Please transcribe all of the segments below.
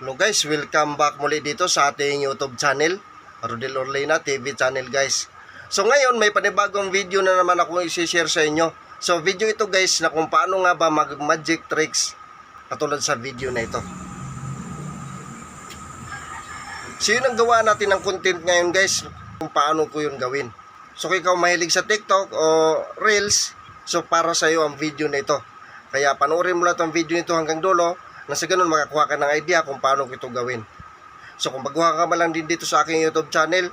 Hello guys, welcome back muli dito sa ating YouTube channel, Rodel Orlina TV channel guys. So ngayon may panibagong video na naman akong i-share sa inyo. So video ito guys na kung paano nga ba mag-magic tricks katulad sa video na ito. So yun ang gawa natin ng content ngayon guys, kung paano ko yun gawin. So kung ikaw mahilig sa TikTok o Reels, so para sa iyo ang video na ito. Kaya panoorin mo lang itong video nito hanggang dulo, na sa ganun makakuha ka ng idea kung paano ko ito gawin. So kung baguhan ka man lang din dito sa aking YouTube channel,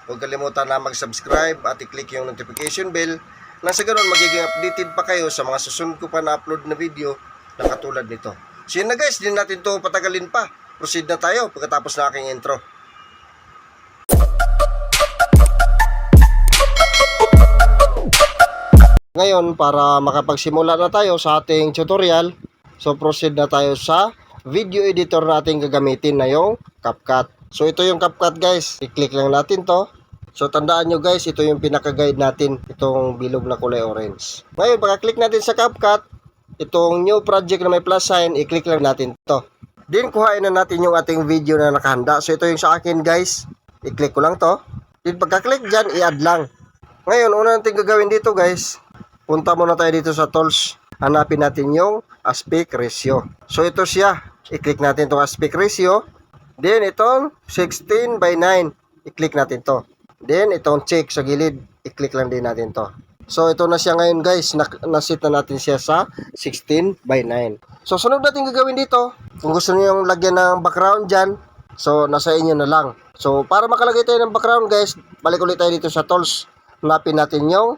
huwag kalimutan na mag-subscribe at i-click yung notification bell, na sa ganun magiging updated pa kayo sa mga susunod ko pa na upload na video na katulad nito. So yun na guys, din natin to patagalin pa. Proceed na tayo pagkatapos na aking intro. Ngayon, para makapagsimula na tayo sa ating tutorial, so proceed na tayo sa video editor natin gagamitin na yung CapCut. So ito yung CapCut guys, i-click lang natin to. So tandaan nyo guys, ito yung pinaka-guide natin, itong bilog na kulay orange. Ngayon, pagka-click natin sa CapCut, itong new project na may plus sign, i-click lang natin to. Then kuhain na natin yung ating video na nakahanda. So ito yung sa akin guys, i-click ko lang to. Then pagka-click dyan, i-add lang. Ngayon, una natin gagawin dito guys, punta muna tayo dito sa tools. Hanapin natin yung aspect ratio. So ito siya. I-click natin itong aspect ratio. Then itong 16:9. I-click natin to. Then itong check sa gilid. I-click lang din natin to. So ito na siya ngayon guys. Nasit na natin siya sa 16:9. So sunod natin gagawin dito. Kung gusto niyo yung lagyan ng background dyan, so nasa inyo na lang. So para makalagay tayo ng background guys, balik ulit tayo dito sa tools. Hanapin natin yung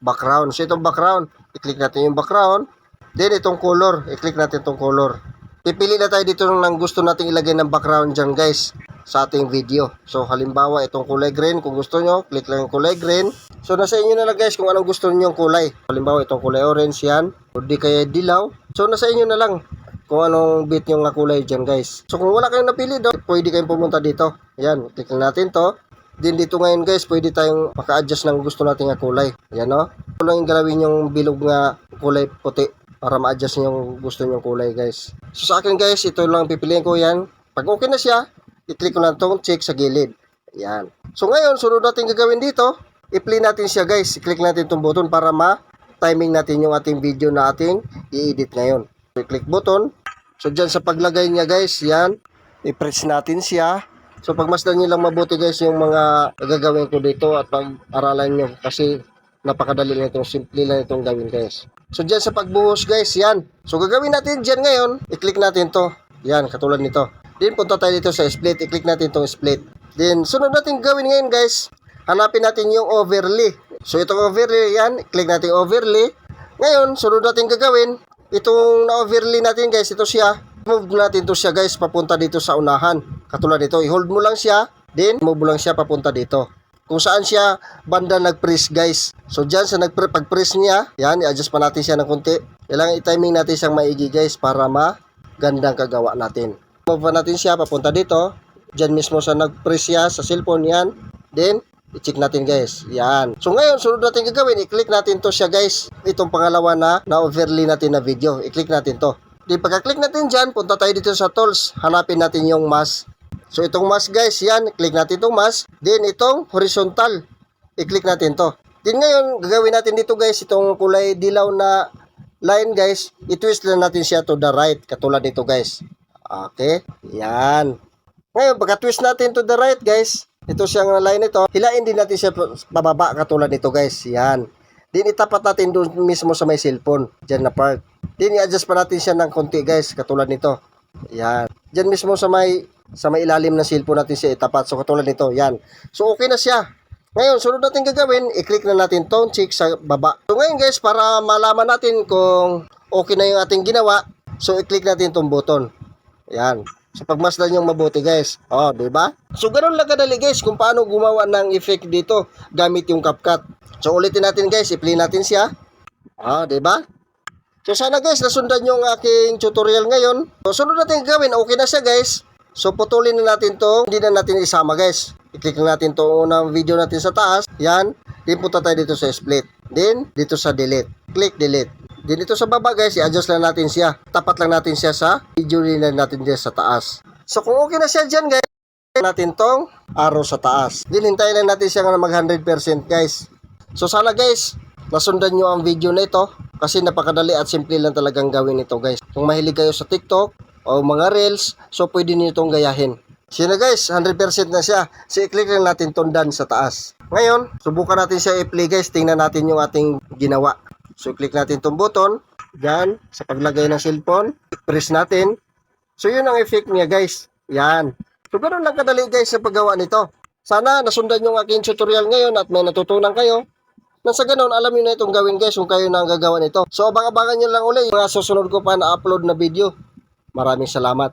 background. So itong background, i-click natin yung background. Then itong color, i-click natin itong color. Pipili na tayo dito ng gusto nating ilagay ng background dyan guys sa ating video. So halimbawa itong kulay green, kung gusto nyo, click lang yung kulay green. So nasa inyo na lang guys kung anong gusto nyo yung kulay. Halimbawa itong kulay orange yan, o di kaya dilaw. So nasa inyo na lang kung anong bit yung kulay dyan guys. So kung wala kayong napili daw, pwede kayong pumunta dito. Yan, click lang natin to. Din dito ngayon guys, pwede tayong maka-adjust ng gusto nating kulay. Yan o. Ito lang yung galawin yung bilog nga kulay puti para ma-adjust yung gusto nyong kulay guys. So sa akin guys, ito lang pipiliin ko yan. Pag okay na siya, i-click ko lang itong check sa gilid. Yan. So ngayon, sunod natin gagawin dito, i-play natin siya guys. I-click natin itong button para ma-timing natin yung ating video na ating i-edit ngayon. So i-click button. So dyan sa paglagay niya guys, yan. I-press natin siya. So pagmasdan nyo lang mabuti guys yung mga gagawin ko dito at pag-aralan nyo kasi napakadali lang itong, simple lang itong gawin guys. So dyan sa pagbuhos guys, yan. So gagawin natin dyan ngayon, i-click natin to. Yan, katulad nito. Then punta tayo dito sa split, i-click natin itong split. Then sunod natin gawin ngayon guys, hanapin natin yung overlay. So itong overlay yan, i-click natin overlay. Ngayon, sunod natin gagawin, itong na-overlay natin guys, ito siya. Move natin to siya guys papunta dito sa unahan. Katulad dito, i-hold mo lang siya, then move lang siya papunta dito. Kung saan siya banda nag-press guys. So dyan sa pag-press niya, yan, i-adjust pa natin siya ng konti. Kailangan i-timing natin siyang maigi guys para magandang kagawa natin. Move natin siya papunta dito. Dyan mismo sa nag-press siya sa cellphone yan. Then, i-check natin guys. Yan. So ngayon, sunod natin gagawin, i-click natin to siya guys. Itong pangalawa na overlay natin na video. I-click natin to. Di pagka-click natin dyan, punta tayo dito sa tools. Hanapin natin yung mask. So itong mask guys, yan. Click natin itong mask. Then itong horizontal. I-click natin to. Then ngayon, gagawin natin dito guys, itong kulay dilaw na line guys. I-twist lang natin siya to the right. Katulad nito guys. Okay. Yan. Ngayon, pagka-twist natin to the right guys, ito siyang line ito. Hilain din natin siya pababa katulad nito guys. Yan. Then itapat natin doon mismo sa may cellphone. Diyan na part. Then i-adjust pa natin siya ng konti guys, katulad nito. Yan. Diyan mismo sa may ilalim ng cellphone natin siya itapat. So katulad nito, yan. So okay na siya. Ngayon, sunod natin gagawin, i-click na natin tone check sa baba. So ngayon guys, para malaman natin kung okay na yung ating ginawa, so i-click natin tong button. Yan. So pagmasdan yung mabuti guys. Oh, di ba? So ganoon lang kadali guys kung paano gumawa ng effect dito gamit yung CapCut. So ulitin natin guys, i-play natin siya. Ah, di ba? So sana guys, nasundan yung aking tutorial ngayon. So sunod natin gawin, okay na siya guys. So putulin na natin to, hindi na natin isama guys. I-click na natin to unang video natin sa taas. Yan. Then punta tayo dito sa split. Then dito sa delete. Click delete. Then dito sa baba guys, i-adjust lang natin siya. Tapat lang natin siya sa video na natin dyan sa taas. So kung okay na siya dyan guys, natin tong arrow sa taas. Then hintayin lang natin siya na mag 100% guys. So sana guys, nasundan nyo ang video na ito kasi napakadali at simple lang talagang gawin ito guys. Kung mahilig kayo sa TikTok o mga Reels, so pwede niyo itong gayahin. Sino guys, 100% na siya. So i-click lang natin tong done sa taas. Ngayon, subukan natin siya i-play guys. Tingnan natin yung ating ginawa. So i-click natin tong button. Diyan, sa paglagay ng cellphone. Press natin. So yun ang effect niya guys. Yan. So ganoon lang kadali guys sa paggawa nito. Sana nasundan yung aking tutorial ngayon at may natutunan kayo. Nang sa ganoon, alam niyo na itong gawin guys kung kayo na ang gagawa nito. So abang-abangan niyo lang ulit yung mga susunod ko pa na upload na video. Maraming salamat.